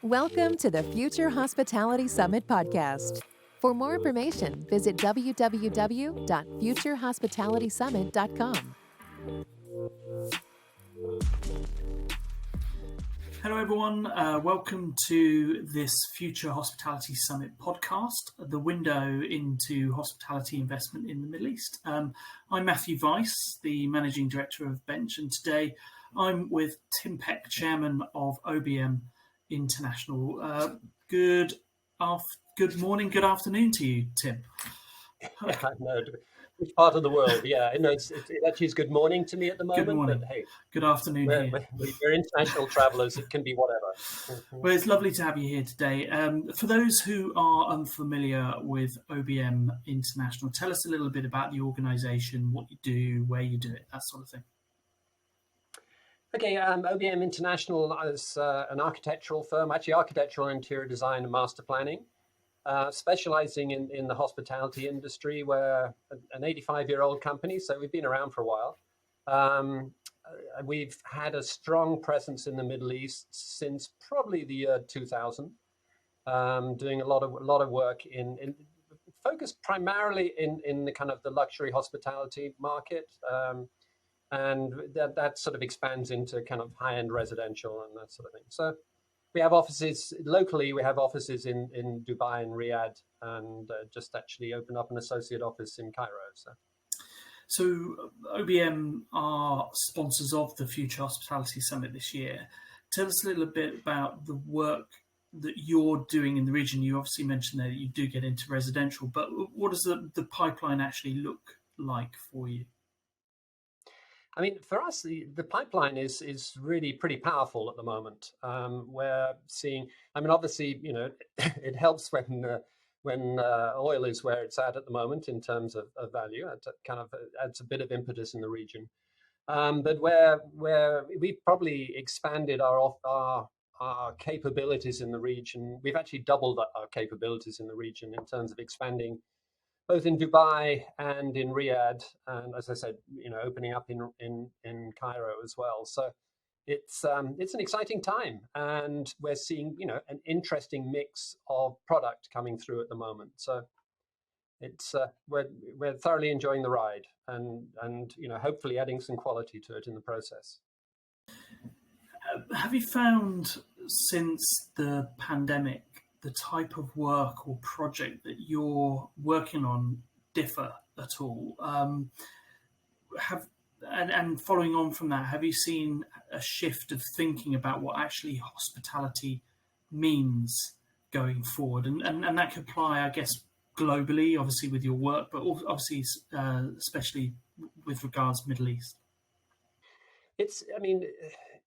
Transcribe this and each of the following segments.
Welcome to the Future Hospitality Summit Podacst. For more information, visit www.futurehospitalitysummit.com. Hello everyone, welcome to this Future Hospitality Summit podcast, the window into hospitality investment in the Middle East. I'm Matthew Weihs, the Managing Director of Bench, and today I'm with Tim Peck, Chairman of OBM International. Good morning, good afternoon to you, Tim. I know. Which part of the world? Yeah, I know it actually is good morning to me at the moment. Good morning. But hey, good afternoon here. We're international travelers. It can be whatever. Well, it's lovely to have you here today. For those who are unfamiliar with OBM International, tell us a little bit about the organisation, what you do, where you do it, that sort of thing. Okay, OBM International is an architectural firm, actually architectural interior design and master planning. Specializing in the hospitality industry. We're an 85-year-old company, so we've been around for a while. We've had a strong presence in the Middle East since probably the year 2000, doing a lot of work in focused primarily in the kind of the luxury hospitality market, and that sort of expands into kind of high-end residential and that sort of thing. So we have offices locally. We have offices in Dubai and Riyadh, and just actually opened up an associate office in Cairo. So OBM are sponsors of the Future Hospitality Summit this year. Tell us a little bit about the work that you're doing in the region. You obviously mentioned that you do get into residential, but what does the pipeline actually look like for you? I mean, for us, the pipeline is really pretty powerful at the moment. We're seeing, I mean, obviously, you know, it helps when oil is where it's at the moment in terms of value. It kind of adds a bit of impetus in the region. But where we've probably expanded our capabilities in the region, we've actually doubled our capabilities in the region in terms of expanding both in Dubai and in Riyadh, and as I said, you know, opening up in Cairo as well. So it's an exciting time, and we're seeing, you know, an interesting mix of product coming through at the moment. So it's we're thoroughly enjoying the ride, and you know, hopefully adding some quality to it in the process. Have you found since the pandemic the type of work or project that you're working on differ at all? And following on from that, have you seen a shift of thinking about what actually hospitality means going forward? And that could apply, I guess, globally, obviously with your work, but obviously especially with regards to Middle East. I mean,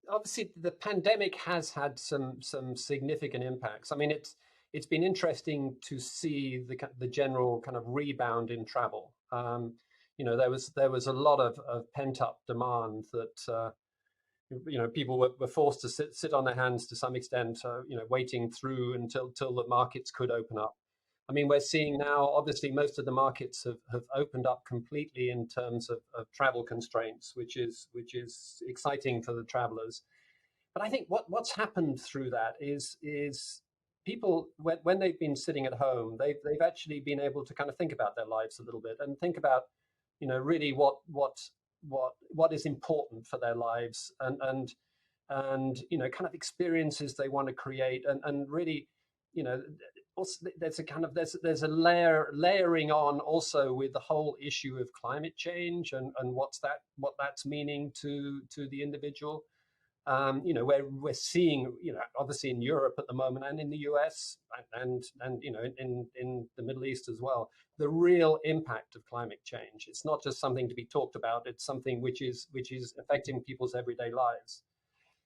obviously the pandemic has had some significant impacts. I mean, it's been interesting to see the general kind of rebound in travel. You know, there was a lot of pent up demand that you know, people were forced to sit on their hands to some extent. You know, waiting through until the markets could open up. I mean, we're seeing now, obviously, most of the markets have opened up completely in terms of travel constraints, which is exciting for the travelers. But I think what's happened through that is people, when they've been sitting at home, they've actually been able to kind of think about their lives a little bit and think about, you know, really what is important for their lives, and you know, kind of experiences they want to create, and really, you know, also there's a kind of there's a layering on also with the whole issue of climate change and what that's meaning to the individual. You know, we're seeing, you know, obviously in Europe at the moment and in the US and you know, in the Middle East as well, the real impact of climate change. It's not just something to be talked about, it's something which is affecting people's everyday lives.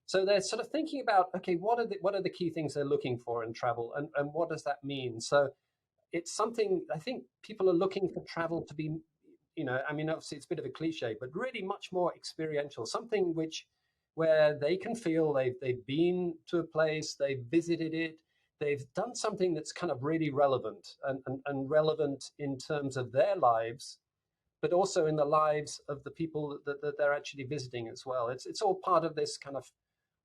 So they're sort of thinking about, okay, what are the key things they're looking for in travel, and what does that mean? So it's something, I think people are looking for travel to be, you know, I mean, obviously it's a bit of a cliche, but really much more experiential, something where they can feel they've been to a place, they've visited it, they've done something that's kind of really relevant and relevant in terms of their lives, but also in the lives of the people that they're actually visiting as well. It's all part of this kind of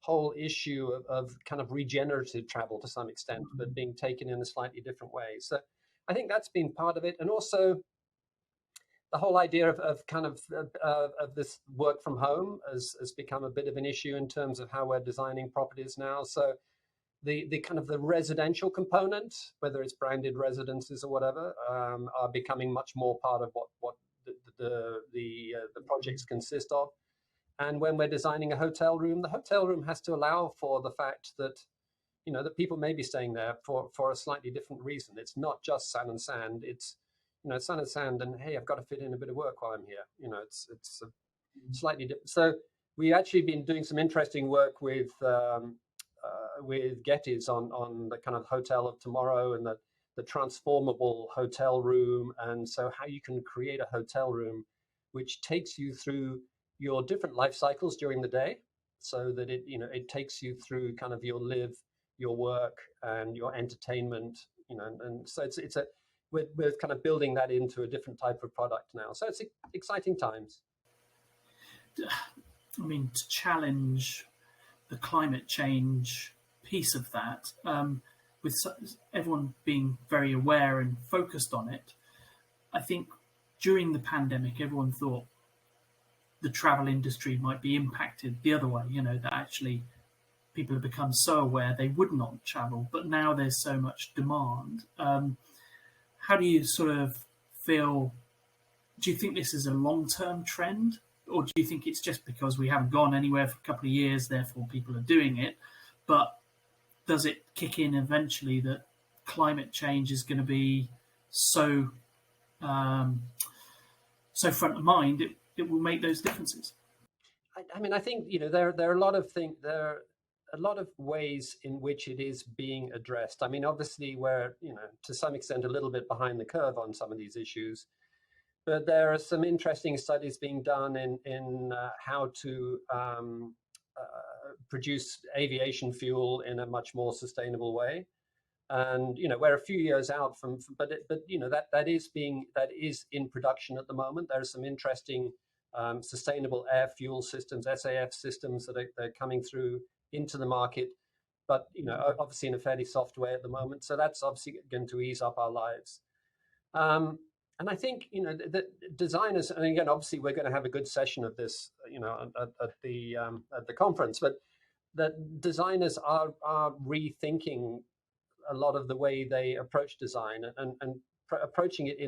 whole issue of kind of regenerative travel to some extent, but being taken in a slightly different way. So I think that's been part of it. And also the whole idea of this work from home has become a bit of an issue in terms of how we're designing properties now. So the kind of the residential component, whether it's branded residences or whatever, are becoming much more part of what the projects consist of. And when we're designing a hotel room, the hotel room has to allow for the fact that, that people may be staying there for a slightly different reason. It's not just sun and sand. It's, sun and sand and, hey, I've got to fit in a bit of work while I'm here. It's slightly different. So we actually been doing some interesting work with Getty's on the kind of hotel of tomorrow and the transformable hotel room. And so how you can create a hotel room which takes you through your different life cycles during the day, so that it takes you through kind of your live, your work, and your entertainment, and so we're kind of building that into a different type of product now. So it's exciting times. I mean, to challenge the climate change piece of that, with everyone being very aware and focused on it, I think during the pandemic, everyone thought the travel industry might be impacted the other way, that actually people have become so aware they would not travel, but now there's so much demand. How do you sort of feel? Do you think this is a long-term trend, or do you think it's just because we haven't gone anywhere for a couple of years, therefore people are doing it? But does it kick in eventually that climate change is going to be so front of mind, it will make those differences? I mean, I think there are a lot of things. There are a lot of ways in which it is being addressed. I mean, obviously, we're to some extent a little bit behind the curve on some of these issues, but there are some interesting studies being done in how to produce aviation fuel in a much more sustainable way. And we're a few years out but that is in production at the moment. There are some interesting sustainable air fuel systems, SAF systems that are coming through into the market, but obviously in a fairly soft way at the moment. So that's obviously going to ease up our lives. And I think the designers, and again, obviously we're going to have a good session of this, at the conference, but that designers are rethinking a lot of the way they approach design and approaching it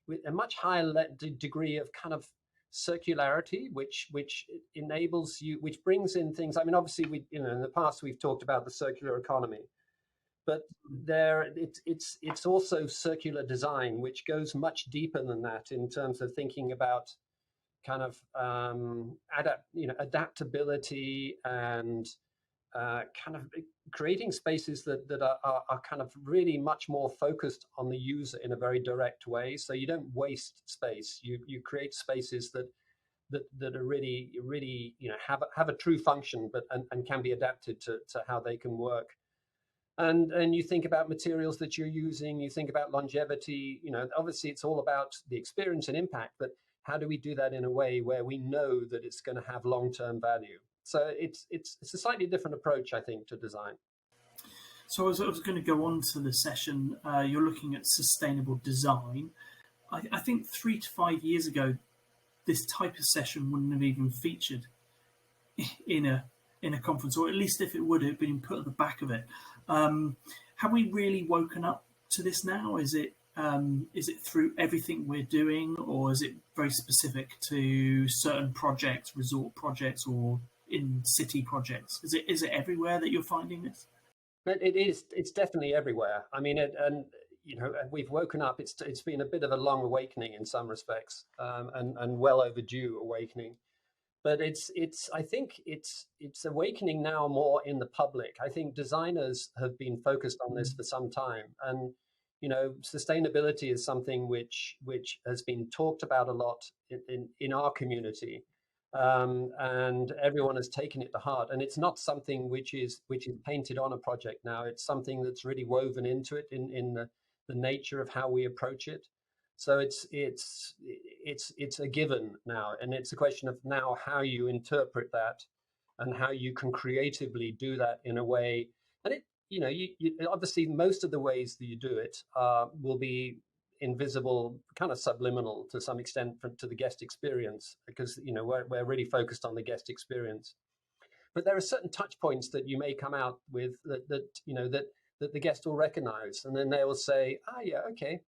with a much higher degree of kind of circularity, which enables you, which brings in things. I mean, obviously in the past we've talked about the circular economy, but it's also circular design, which goes much deeper than that in terms of thinking about kind of adaptability and kind of creating spaces that are kind of really much more focused on the user in a very direct way. So you don't waste space. You create spaces that are really have a true function, but and can be adapted to how they can work. And you think about materials that you're using. You think about longevity. Obviously it's all about the experience and impact, but how do we do that in a way where we know that it's going to have long-term value? So it's a slightly different approach, I think, to design. So I was going to go on to the session. You're looking at sustainable design. I think 3 to 5 years ago, this type of session wouldn't have even featured in a conference, or at least if it would have been put at the back of it. Have we really woken up to this now? Is it through everything we're doing, or is it very specific to certain projects, resort projects, or in city projects? Is it everywhere that you're finding this? But it's definitely everywhere. I mean, we've woken up. It's been a bit of a long awakening in some respects, and well overdue awakening. But I think it's awakening now more in the public. I think designers have been focused on this for some time, and sustainability is something which has been talked about a lot in our community. And everyone has taken it to heart, and it's not something which is painted on a project now. It's something that's really woven into it in the nature of how we approach it. So it's a given now, and it's a question of now how you interpret that and how you can creatively do that in a way. And it, you obviously most of the ways that you do it will be invisible, kind of subliminal to some extent to the guest experience, because we're really focused on the guest experience. But there are certain touch points that you may come out with that the guest will recognize, and then they will say, yeah, okay,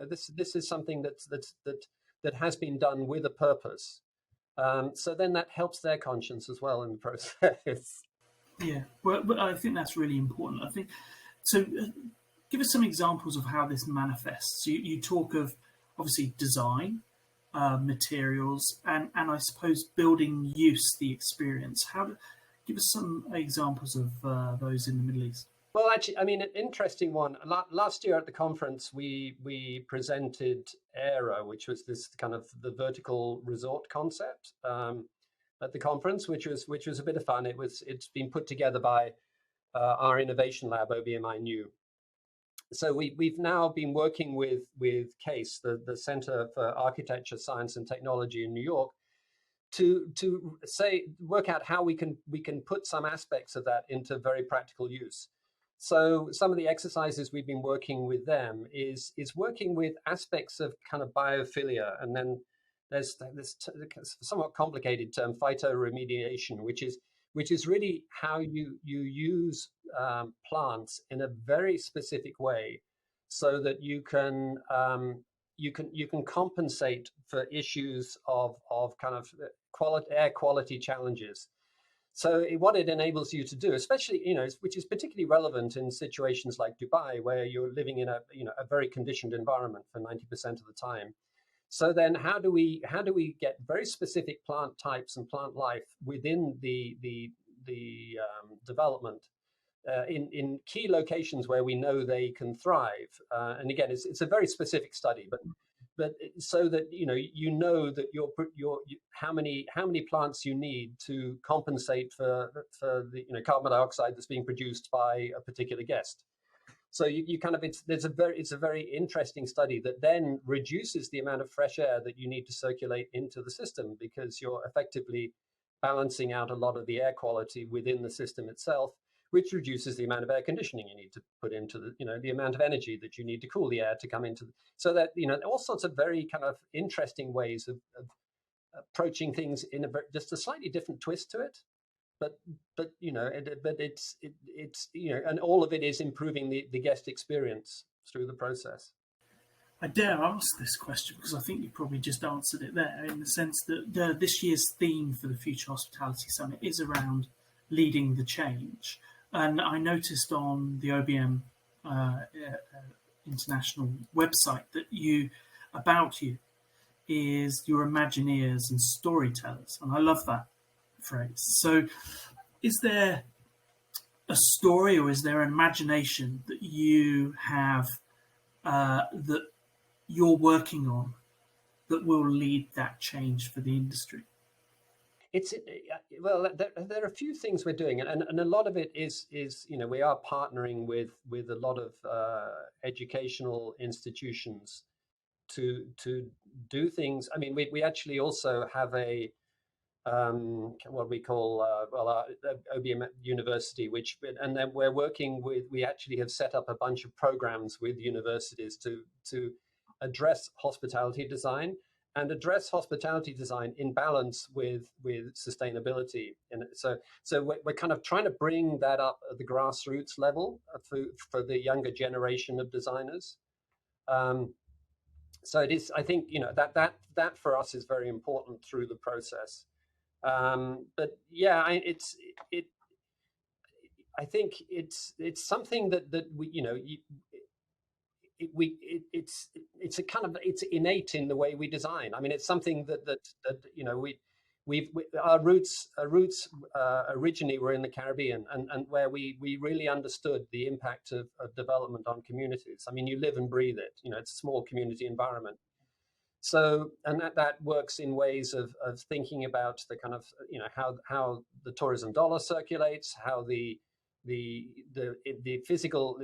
this is something that has been done with a purpose. So then that helps their conscience as well in the process. Yeah, well, but I think that's really important. I think so. Give us some examples of how this manifests. You talk of obviously design, materials, and I suppose building use, the experience. Give us some examples of those in the Middle East. Well, actually, I mean, an interesting one. Last year at the conference, we presented ERA, which was this kind of the vertical resort concept at the conference, which was a bit of fun. It's been put together by our innovation lab, OBMI New. So we've now been working with CASE, the Center for Architecture, Science and Technology in New York, to work out how we can put some aspects of that into very practical use. So some of the exercises we've been working with them is working with aspects of kind of biophilia, and then there's this somewhat complicated term, phytoremediation, which is really how you use plants in a very specific way, so that you can compensate for issues of kind of air quality challenges. So what it enables you to do, especially, which is particularly relevant in situations like Dubai, where you're living in a very conditioned environment for 90% of the time. So then how do we get very specific plant types and plant life within the development in key locations where we know they can thrive? And again, it's a very specific study, but so that that how many plants you need to compensate for the carbon dioxide that's being produced by a particular guest. So you kind of it's a very interesting study that then reduces the amount of fresh air that you need to circulate into the system, because you're effectively balancing out a lot of the air quality within the system itself, which reduces the amount of air conditioning you need to put into the amount of energy that you need to cool the air to come into so that all sorts of very kind of interesting ways of approaching things in just a slightly different twist to it, but it's and all of it is improving the guest experience through the process. I dare ask this question because I think you probably just answered it there, in the sense that this year's theme for the Future Hospitality Summit is around leading the change. And I noticed on the OBM international website that you is your Imagineers and storytellers. And I love that phrase. So is there a story or is there an imagination that you have that you're working on that will lead that change for the industry? Well, there are a few things we're doing, and a lot of it is we are partnering with a lot of educational institutions to do things. I mean, we actually also have a what we call our OBM University, and then we're working with. We actually have set up a bunch of programs with universities to address hospitality design. And address hospitality design in balance with sustainability. And so we're kind of trying to bring that up at the grassroots level for the younger generation of designers. So it is, I think, that for us is very important through the process. But yeah, I think it's something that it's innate in the way we design. I mean, it's something that our roots originally were in the Caribbean, and where we really understood the impact of development on communities. I mean, you live and breathe it. It's a small community environment. So, and that works in ways of thinking about the kind of how the tourism dollar circulates, how the physical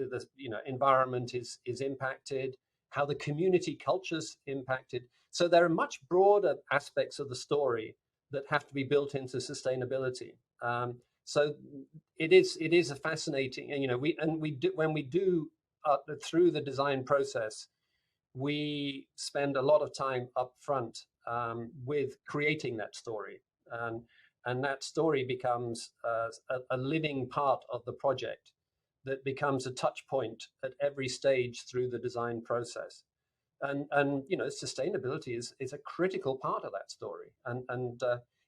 environment is impacted, how the community culture's impacted. So there are much broader aspects of the story that have to be built into sustainability. So it is a fascinating, and when we do through the design process, we spend a lot of time up front with creating that story, and that story becomes a living part of the project that becomes a touch point at every stage through the design process. And sustainability is a critical part of that story, and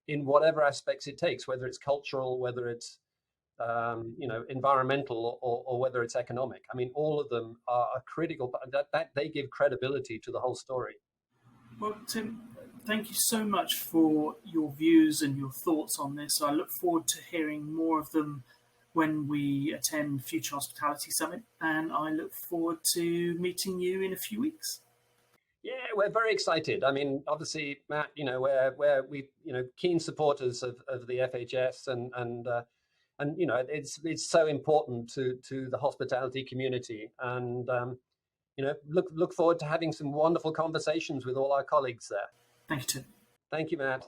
in whatever aspects it takes, whether it's cultural, whether it's environmental, or whether it's economic. I mean, all of them are a critical, that they give credibility to the whole story. Well, Tim, thank you so much for your views and your thoughts on this. I look forward to hearing more of them when we attend Future Hospitality Summit, and I look forward to meeting you in a few weeks. Yeah, we're very excited. I mean, obviously, Matt, we're keen supporters of the FHS, and it's so important to the hospitality community, and look forward to having some wonderful conversations with all our colleagues there. Thank you, Tim. Thank you, Matt.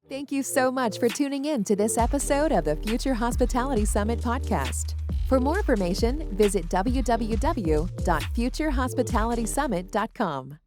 Thank you so much for tuning in to this episode of the Future Hospitality Summit Podcast. For more information, visit www.futurehospitalitysummit.com.